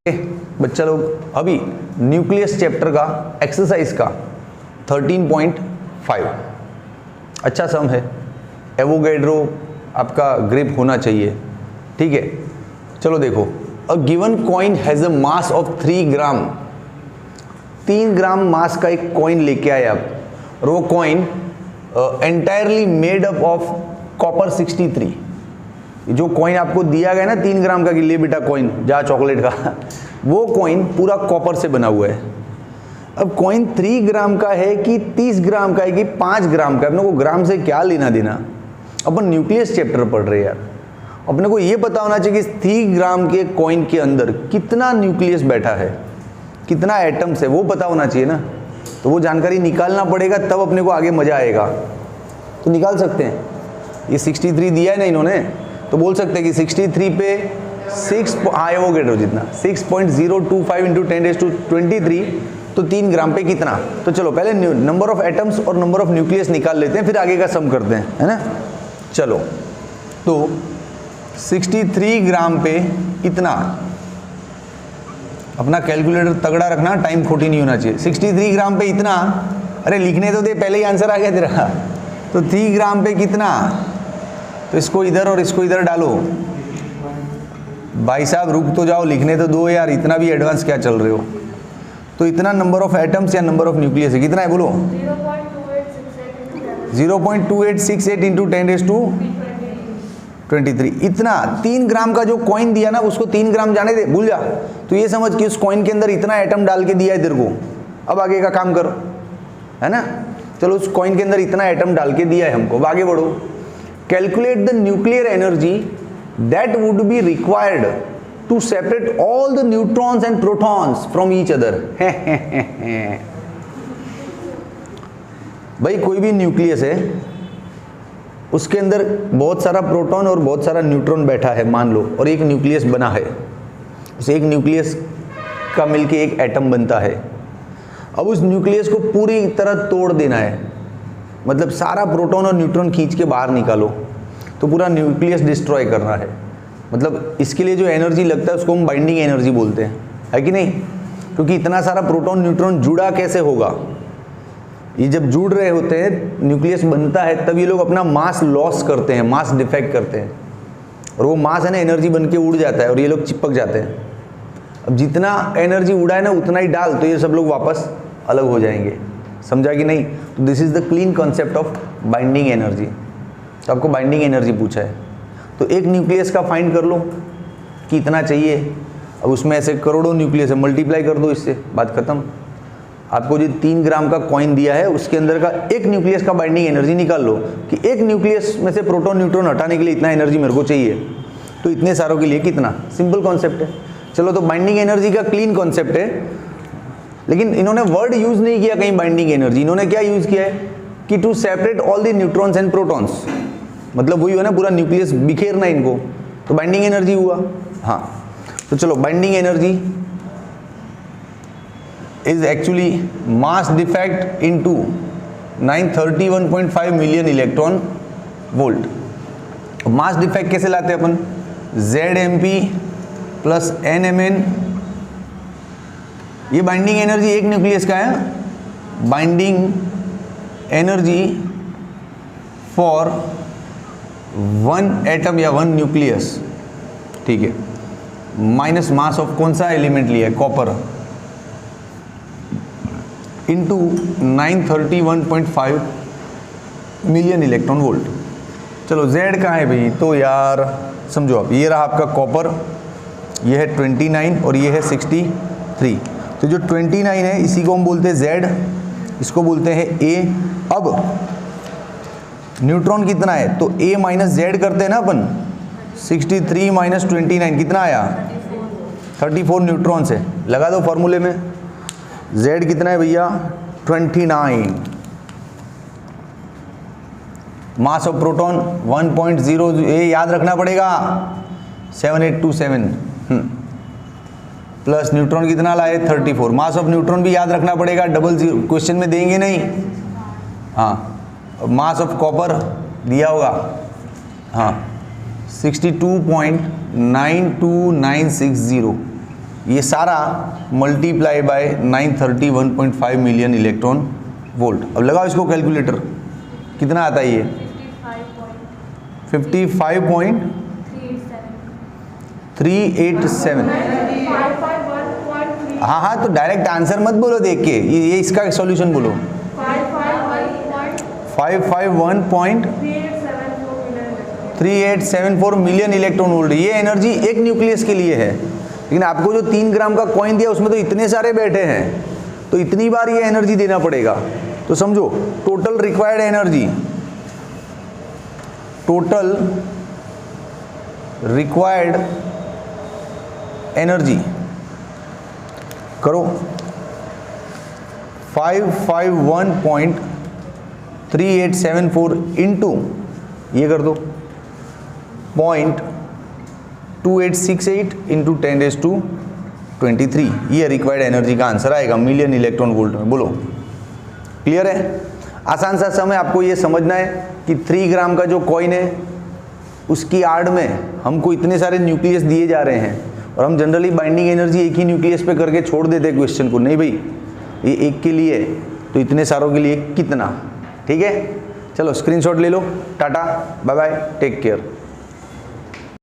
बच्चा लोग अभी न्यूक्लियस चैप्टर का एक्सरसाइज का 13.5 अच्छा सम है। एवोगैड्रो आपका ग्रिप होना चाहिए, ठीक है। चलो देखो, a given coin has a mass of 3 ग्राम, 3 ग्राम मास का एक कॉइन लेके आए आप, और वो coin entirely made up of copper 63। जो कॉइन आपको दिया गया ना 3 ग्राम का कि ले बेटा कॉइन जा चॉकलेट का, वो कॉइन पूरा कॉपर से बना हुआ है। अब कॉइन 3 ग्राम का है कि 30 ग्राम का है कि 5 ग्राम का है, अपने को ग्राम से क्या लेना देना। अपन न्यूक्लियस चैप्टर पढ़ रहे हैं यार, अपने को ये पता होना चाहिए कि 3 ग्राम के कॉइन के अंदर कितना न्यूक्लियस बैठा है, कितना एटम्स है, वो पता होना चाहिए ना। तो वो जानकारी निकालना पड़ेगा, तब अपने को आगे मजा आएगा। तो निकाल सकते हैं, ये 63 दिया है ना इन्होंने, तो बोल सकते हैं कि 63 पे 6 एवोगैड्रो जितना 6.025 इंटू 10⁻23, तो 3 ग्राम पे कितना। तो चलो पहले नंबर ऑफ एटम्स और नंबर ऑफ न्यूक्लियस निकाल लेते हैं, फिर आगे का सम करते हैं, है ना। चलो तो 63 ग्राम पे इतना, अपना कैलकुलेटर तगड़ा रखना, टाइम खोटी नहीं होना चाहिए। 63 ग्राम पे इतना, अरे लिखने तो दे, पहले ही आंसर आ गया तेरा। तो 3 ग्राम पे कितना, तो इसको इधर और इसको इधर डालो। भाई साहब रुक तो जाओ, लिखने तो दो यार, इतना भी एडवांस क्या चल रहे हो। तो इतना नंबर ऑफ एटम्स या नंबर ऑफ न्यूक्लियस है, कितना है बोलो। 0.2868 इंटू 10⁻23। इतना 3 ग्राम का जो कॉइन दिया ना, उसको 3 ग्राम जाने दे, भूल जा। तो ये समझ कि उस कॉइन के अंदर इतना एटम डाल के दिया है तेरे को, अब आगे का काम करो, है ना। चलो उस कॉइन के अंदर इतना एटम डाल के दिया है हमको, अब आगे बढ़ो। Calculate the nuclear energy that would be required to separate all the neutrons and protons from each other. भाई कोई भी न्यूक्लियस है, उसके अंदर बहुत सारा प्रोटॉन और बहुत सारा न्यूट्रॉन बैठा है मान लो, और एक न्यूक्लियस बना है। उस एक न्यूक्लियस का मिलके एक एटम बनता है। अब उस न्यूक्लियस को पूरी तरह तोड़ देना है, मतलब सारा प्रोटॉन और न्यूट्रॉन खींच के बाहर निकालो, तो पूरा न्यूक्लियस डिस्ट्रॉय करना है। मतलब इसके लिए जो एनर्जी लगता है उसको हम बाइंडिंग एनर्जी बोलते हैं, है कि नहीं। क्योंकि इतना सारा प्रोटॉन न्यूट्रॉन जुड़ा कैसे होगा, ये जब जुड़ रहे होते हैं, न्यूक्लियस बनता है, तब ये लोग अपना मास लॉस करते हैं, मास डिफेक्ट करते हैं, और वो मास है ना एनर्जी बन के उड़ जाता है और ये लोग चिपक जाते हैं। अब जितना एनर्जी उड़ा है ना उतना ही डाल, तो ये सब लोग वापस अलग हो जाएंगे, समझा कि नहीं। तो this is the clean concept of binding energy. तो आपको बाइंडिंग एनर्जी पूछा है, तो एक न्यूक्लियस का फाइंड कर लो कि इतना चाहिए। अब उसमें ऐसे करोड़ों न्यूक्लियस है, मल्टीप्लाई कर दो इससे, बात खत्म। आपको जो 3 ग्राम का कॉइन दिया है उसके अंदर का एक न्यूक्लियस का बाइंडिंग एनर्जी निकाल लो कि एक न्यूक्लियस में से प्रोटॉन न्यूट्रॉन हटाने के लिए इतना एनर्जी मेरे को चाहिए, तो इतने सारों के लिए कितना। सिंपल कॉन्सेप्ट है। चलो तो बाइंडिंग एनर्जी का क्लीन कॉन्सेप्ट है, लेकिन इन्होंने वर्ड यूज नहीं किया कहीं बाइंडिंग एनर्जी, इन्होंने क्या यूज किया है कि to separate all the neutrons and protons, मतलब वही है ना, पूरा न्यूक्लियस बिखेरना इनको, तो बाइंडिंग एनर्जी हुआ। हाँ तो चलो, binding energy is actually mass defect into 931.5 million electron volt. Mass defect कैसे लाते हैं अपन, ZMP प्लस NMN। ये बाइंडिंग एनर्जी एक न्यूक्लियस का है, बाइंडिंग एनर्जी फॉर 1 एटम या 1 न्यूक्लियस, ठीक है, माइनस मास ऑफ कौन सा एलिमेंट लिया है, copper, into 931.5 million electron volt. चलो Z कहाँ है भाई, तो यार समझो आप, ये रहा आपका कॉपर, ये है 29 और ये है 63। तो जो 29 है इसी को हम बोलते हैं Z, इसको बोलते हैं A। अब न्यूट्रॉन कितना है, तो A माइनस Z करते हैं ना अपन, 63 माइनस 29 कितना आया, 34 न्यूट्रॉन्स है, लगा दो फॉर्मूले में। Z कितना है भैया, 29। मास ऑफ प्रोटॉन 1.0, ये याद रखना पड़ेगा, 7827 प्लस न्यूट्रॉन कितना लाए, 34। मास ऑफ न्यूट्रॉन भी याद रखना पड़ेगा, 00, क्वेश्चन में देंगे नहीं। हाँ, मास ऑफ कॉपर दिया होगा, हाँ 62.92960, ये सारा multiply by 931.5 million electron volt. अब लगाओ इसको कैलकुलेटर, कितना आता है ये? 55.387। हाँ हाँ, तो डायरेक्ट आंसर मत बोलो देख के, ये इसका सॉल्यूशन बोलो। 551.3874 मिलियन इलेक्ट्रॉन वोल्ट। ये एनर्जी एक न्यूक्लियस के लिए है, लेकिन आपको जो 3 ग्राम का कॉइन दिया उसमें तो इतने सारे बैठे हैं, तो इतनी बार ये एनर्जी देना पड़ेगा। तो समझो total required energy, total required energy करो 551.3874 इंटू ये कर दो 0.2868 इंटू 10⁻23। ये रिक्वायर्ड एनर्जी का आंसर आएगा मिलियन इलेक्ट्रॉन वोल्ट में। बोलो क्लियर है? आसान सा समय आपको ये समझना है कि 3 ग्राम का जो कॉइन है उसकी आड़ में हमको इतने सारे न्यूक्लियस दिए जा रहे हैं, और हम जनरली बाइंडिंग एनर्जी एक ही न्यूक्लियस पे करके छोड़ देते हैं क्वेश्चन को। नहीं भाई, ये एक के लिए है तो इतने सारों के लिए कितना। ठीक है, चलो स्क्रीनशॉट ले लो। Tata, bye bye, take care.